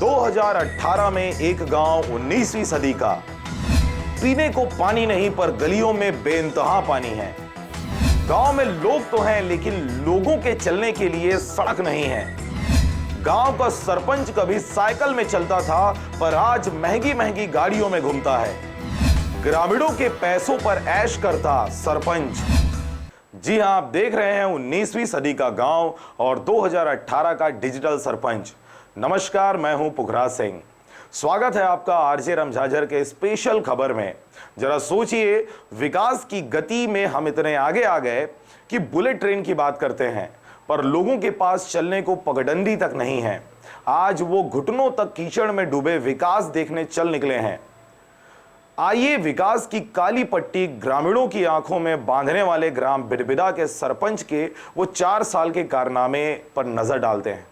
2018 में एक गांव 19वीं सदी का, पीने को पानी नहीं पर गलियों में बेइंतहा पानी है। गांव में लोग तो हैं लेकिन लोगों के चलने के लिए सड़क नहीं है। गांव का सरपंच कभी साइकिल में चलता था पर आज महंगी महंगी गाड़ियों में घूमता है। ग्रामीणों के पैसों पर ऐश करता सरपंच। जी हां, आप देख रहे हैं 19वीं सदी का गांव और 2018 का डिजिटल सरपंच। नमस्कार, मैं हूं पुखराज सिंह। स्वागत है आपका आरजे रमझाझर के स्पेशल खबर में। जरा सोचिए, विकास की गति में हम इतने आगे आ गए कि बुलेट ट्रेन की बात करते हैं पर लोगों के पास चलने को पगडंडी तक नहीं है। आज वो घुटनों तक कीचड़ में डूबे विकास देखने चल निकले हैं। आइए विकास की काली पट्टी ग्रामीणों की आंखों में बांधने वाले ग्राम बिडबिदा के सरपंच के वो 4 साल के कारनामे पर नजर डालते हैं।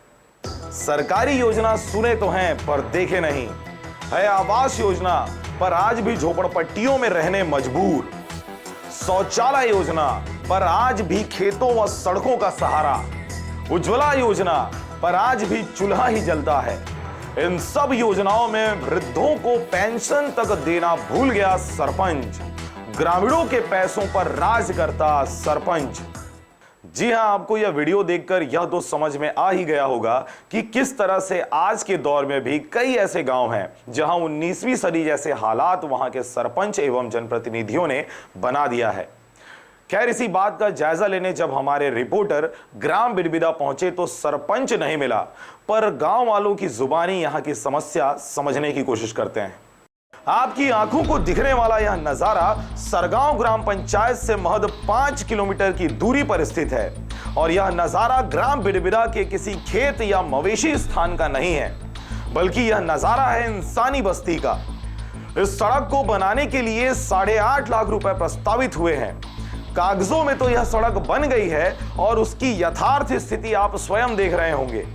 सरकारी योजना सुने तो हैं पर देखे नहीं है। आवास योजना पर आज भी झोपड़पट्टियों में रहने मजबूर। शौचालय योजना पर आज भी खेतों व सड़कों का सहारा। उज्ज्वला योजना पर आज भी चूल्हा ही जलता है। इन सब योजनाओं में वृद्धों को पेंशन तक देना भूल गया सरपंच। ग्रामीणों के पैसों पर राज करता सरपंच। जी हां, आपको यह वीडियो देखकर यह तो समझ में आ ही गया होगा कि किस तरह से आज के दौर में भी कई ऐसे गांव हैं जहां 19वीं सदी जैसे हालात वहां के सरपंच एवं जनप्रतिनिधियों ने बना दिया है। खैर, इसी बात का जायजा लेने जब हमारे रिपोर्टर ग्राम बिडबिदा पहुंचे तो सरपंच नहीं मिला पर गांव वालों की जुबानी यहां की समस्या समझने की कोशिश करते हैं। आपकी आंखों को दिखने वाला यह नजारा सरगांव ग्राम पंचायत से महज 5 किलोमीटर की दूरी पर स्थित है और यह नजारा ग्राम बिडबिदा के किसी खेत या मवेशी स्थान का नहीं है बल्कि यह नजारा है इंसानी बस्ती का। इस सड़क को बनाने के लिए 8.5 लाख रुपए प्रस्तावित हुए हैं। कागजों में तो यह सड़क बन गई है और उसकी यथार्थ स्थिति आप स्वयं देख रहे होंगे।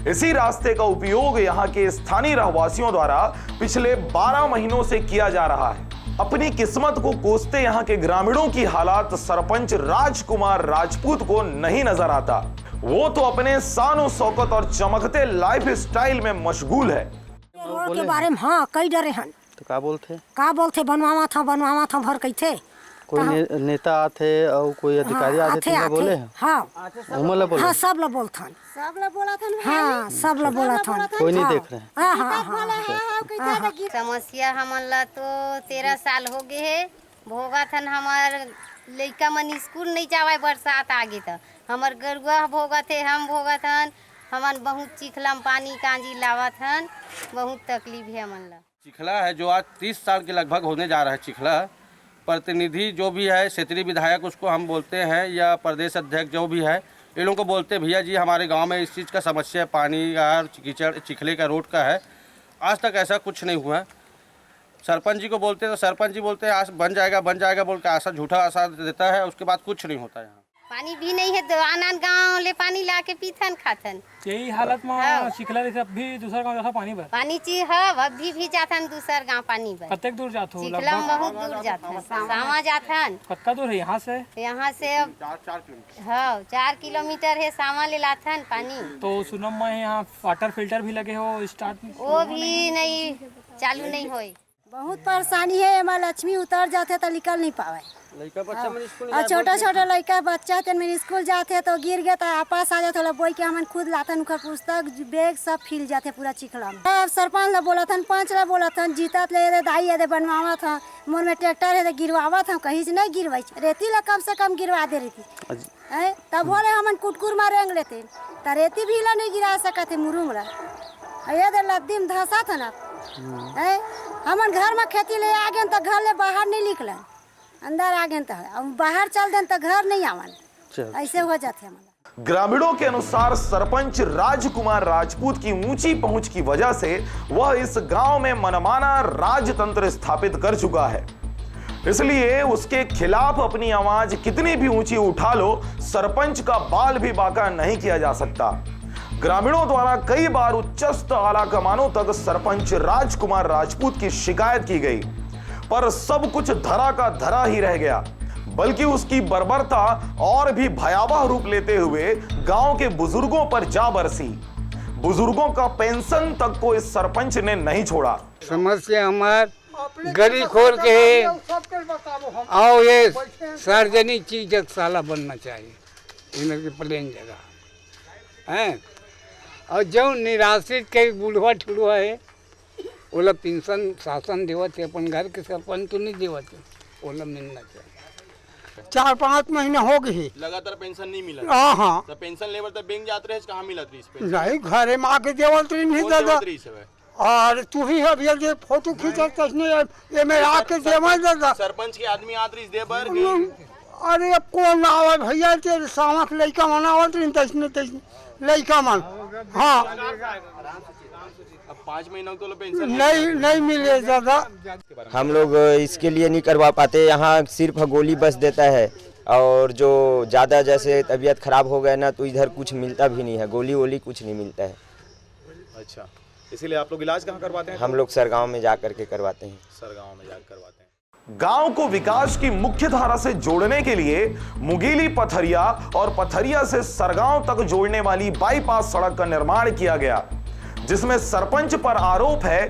इसी रास्ते का उपयोग यहाँ के स्थानीय रहवासियों द्वारा पिछले 12 महीनों से किया जा रहा है। अपनी किस्मत को कोसते यहाँ के ग्रामीणों की हालात सरपंच राजकुमार राजपूत को नहीं नजर आता। वो तो अपने शान शौकत और चमकते लाइफ स्टाइल में मशगूल है। रोड के बारे में हाँ कई डरे हैं। तो का बोलते बनवावा था भर कई थे। कोई नेता आते और कोई अधिकारी आते थे बोले हाँ उमला बोले हाँ सब लोग बोलथन हाँ सब लोग बोला था। कोई नहीं देख रहे हाँ हाँ हाँ समस्या हमन ला तो 13 साल हो गए है। भोगा थन हमार लड़का मन स्कूल नहीं जावे बरसात आगे तो हमार गरुआ भोगा थे, हम भोगा थन। हमन बहुत चिखला में पानी कांजी लावा थन, बहुत तकलीफ है हमन ला। चिखला है जो आज 30 साल के लगभग होने जा रहा है। चिखला प्रतिनिधि जो भी है, क्षेत्रीय विधायक उसको हम बोलते हैं या प्रदेश अध्यक्ष जो भी है, इन लोगों को बोलते हैं भैया जी हमारे गांव में इस चीज़ का समस्या है, पानी का, कीचड़ चिखले का, रोड का है। आज तक ऐसा कुछ नहीं हुआ। सरपंच जी को बोलते हैं तो सरपंच जी बोलते हैं आज बन जाएगा बोल के आशा झूठा आशा देता है, उसके बाद कुछ नहीं होता यहाँ। पानी भी नहीं है, आनंद गाँव ले पानी ला के पीथन खाथन। यही हालत में चिखला जैसे अब भी दूसरा गांव जाता पानी भर पानी ची है, अभी भी जाथन दूसर गांव पानी भर। कतक दूर जातो? चिखला में बहुत दूर जाथन, सामा जाथन। कतका दूर है यहाँ से? यहाँ से 4 किलोमीटर है, सामा ले लाथन पानी। तो सुनम में यहाँ वाटर फिल्टर भी लगे हो स्टार्ट में? वो भी नहीं चालू नहीं होई। बहुत परेशानी है। हमारे लक्ष्मी उतर जाते तो निकल नहीं पावे। छोटा लड़का बच्चा मेरे स्कूल जाते तो गिर गया तो आपस आ जाते बोल के हम खुद लाथन उनका पुस्तक बैग सब फिल जाते पूरा चिखला में। सरपंच ला बोला था, पंच ला बोला था, जीता ले दाई है बनवावा था, मोर में ट्रैक्टर है गिरवावा था, कहीं से नहीं गिरवाई रेती ला कम से कम गिरवा दे रही थी। तब बोले हम कुटकुर में रेंग लेते तो रेती भी ला नहीं गिरा सकते मुरुंग ला लद्दी में धसा था ना। हमन घर में खेती ले आ गए तो घर ले बाहर नहीं निकल, अंदर आ गए तो बाहर चल दें तो घर नहीं आवन, ऐसे हो जाते हमारा। ग्रामीणों के अनुसार सरपंच राजकुमार राजपूत की ऊंची पहुंच की वजह से वह इस गांव में मनमाना राजतंत्र स्थापित कर चुका है। इसलिए उसके खिलाफ अपनी आवाज कितनी भी ऊंची उठा लो, सरपंच का बाल भी बांका नहीं किया जा सकता। ग्रामीणों द्वारा कई बार उच्चस्थ आला कमानों तक सरपंच राजकुमार राजपूत की शिकायत की गई पर सब कुछ धरा का धरा ही रह गया। बल्कि उसकी बर्बरता और भी भयावह रूप लेते हुए गांव के बुजुर्गों पर जा बरसी। बुजुर्गों का पेंशन तक को इस सरपंच ने नहीं छोड़ा। समस्या हमार गली खोल के है और ये सार्वजनिक चीज साला बनना चाहिए इनके के प्लेन जगह है। और जो निराश्रित के बुढ़वा ठुड़वा है ओला पेंशन शासन देवत है, अपन घर के सरपंच तो नहीं देवत है, ओला मिलना चाहिए। 4-5 महीने हो गए लगातार पेंशन नहीं मिला। हाँ तो पेंशन लेवल तो बैंक जाते रहे, कहाँ मिला थी इस पे? नहीं घरे में आके देवत नहीं दादा। और तू ही अब ये फोटो खींचत ये में आके देवा दादा। सरपंच के आदमी आते दे बर। अरे अब कौन आवे भैया तेरे सामक लड़का मनावत नहीं तसने लड़का मन। हाँ अब 5 महीनों तो पेंशन नहीं मिले दादा। हम लोग इसके लिए नहीं करवा पाते, यहाँ सिर्फ गोली बस देता है और जो ज़्यादा जैसे तबीयत खराब हो गया ना तो इधर कुछ मिलता भी नहीं है, गोली वोली कुछ नहीं मिलता है। अच्छा, इसीलिए आप लोग इलाज कहाँ करवाते हैं? हम लोग सरगांव में जा करके करवाते हैं। सरगांव में जाकर करवाते हैं। गांव को विकास की मुख्य धारा से जोड़ने के लिए मुगीली पथरिया और पथरिया से सरगांव तक जोड़ने वाली बाईपास सड़क का निर्माण किया गया, जिसमें सरपंच पर आरोप है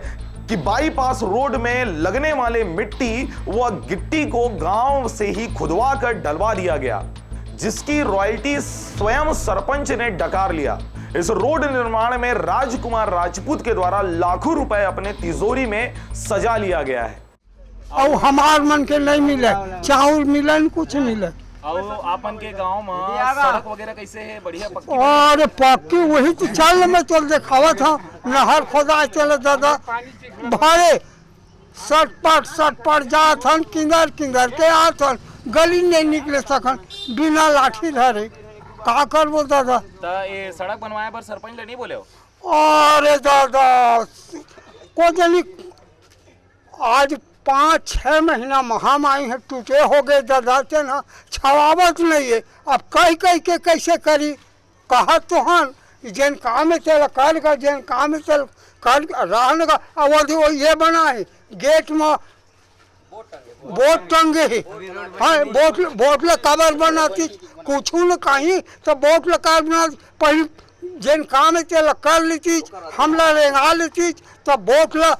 कि बाईपास रोड में लगने वाले मिट्टी व गिट्टी को गांव से ही खुदवा कर डलवा दिया गया, जिसकी रॉयल्टी स्वयं सरपंच ने डकार लिया। इस रोड निर्माण में राजकुमार राजपूत के द्वारा लाखों रुपए अपने तिजोरी में सजा लिया गया है। और हमार मन के नहीं मिले, चाउर मिले कुछ मिले। और आपन के गांव में सड़क वगैरह कैसे है? बढ़िया पक्की? और पक्की वही तो चल में तो दिखावा था, नहर खोदा चले दादा भारे सटपट जात हन, किंदर के आत हन, गली नहीं निकले सकन बिना लाठी धरे। का करबो दादा? तो ये सड़क बनवाए पर सरपंच ले नहीं बोले हो? अरे दादा को जनी आज 5-6 महीना महामारी है, टूटे हो गए दादा से ना छवावत नहीं है। अब कह के कैसे करी? कहा तो हन जन काम में चल कर का, जन काम में चल कर रहने का। अब वो ये बना है गेट में बोट टंगे है। हाँ बोट ले कबर बनाती कुछ न कहीं तो बोट ले कबर बना पहले जन काम में चल कर लेती, हमला रेंगा लेती तो बोट ला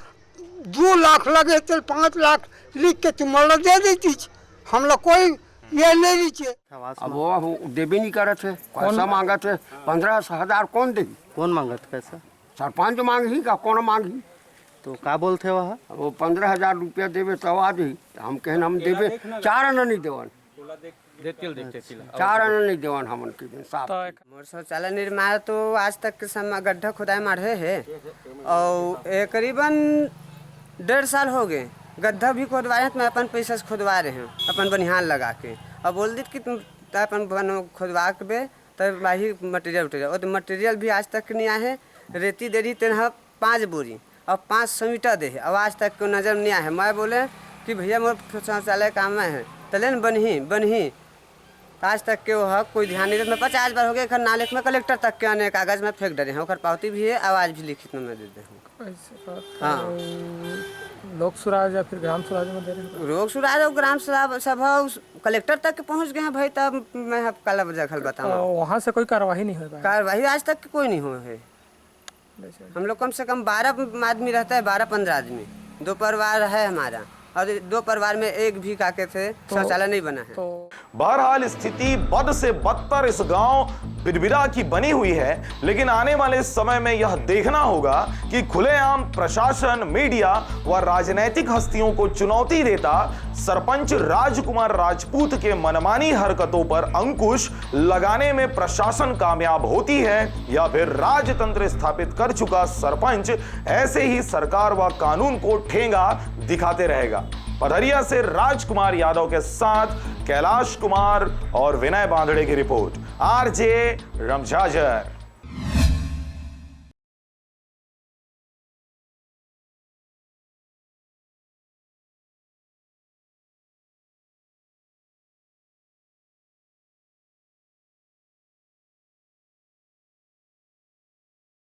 2 लाख लगे तो 5 लाख लिख के तुम दे देती। हम लोग कोई ये नहीं लीजिए। अब वो देवी नहीं करे थे, पैसा मांगा थे 15,000 कौन दे? कौन मांगत पैसा? सरपंच मांगी का कौन मांगी? तो का बोलते वहाँ? वो 15,000 रुपया देवे तब आ जाई। हम कहन हम देवे 4 आना नहीं देवन, 4 आना नहीं देवन हमन के साथ। मोर शौचालय निर्माण तो आज तक के समय गड्ढा खुदाई मारे है और करीबन 1.5 साल हो गए। गड्ढा भी खोदवाए हैं तो मैं अपन पैसा से खुदवा रहे हैं, अपन बनिहान लगा के। अब बोल दी कि तुम अपन खुदवा के तब वही मटेरियल और तो मटेरियल भी आज तक नहीं आए है। रेती दे रही तेना 5 बोरी और 5 समीटा दे है, अब आज तक को नज़र नहीं आया है। मैं बोले कि भैया मोर शौचालय काम में है तले न बनही आज तक के वो कोई ध्यान नहीं। मैं 50 बार हो गया खर नालिक में कलेक्टर तक के आने कागज में फेंक डरे हैं, और पावती भी है, आवाज़ भी लिखित में दे दे हूँ। हाँ लोक सुराज या फिर ग्राम सुराज में दे रहे हैं? लोक सुराज और ग्राम सभा कलेक्टर तक पहुँच गए हैं भाई, तब मैं कल जखल बताऊँ। वहाँ से कोई कार्रवाई नहीं हो पाई? कार्रवाई आज तक कोई नहीं हुआ है। हम लोग कम से कम 12 आदमी रहता है, 12-15 आदमी, 2 परिवार है हमारा, और 2 परिवार में एक भी काके थे शौचालय नहीं बना है। बहरहाल स्थिति बद से बदतर इस गांव बिरबिरा की बनी हुई है, लेकिन आने वाले समय में यह देखना होगा कि खुलेआम प्रशासन, मीडिया व राजनीतिक हस्तियों को चुनौती देता सरपंच राजकुमार राजपूत के मनमानी हरकतों पर अंकुश लगाने में प्रशासन कामयाब होती है, या फिर राजतंत्र स्थापित कर चुका सरपंच ऐसे ही सरकार व कानून को ठेंगा दिखाते रहेगा। पथरिया से राजकुमार यादव के साथ कैलाश कुमार और विनय बांधड़े की रिपोर्ट, आरजे रमजाजर।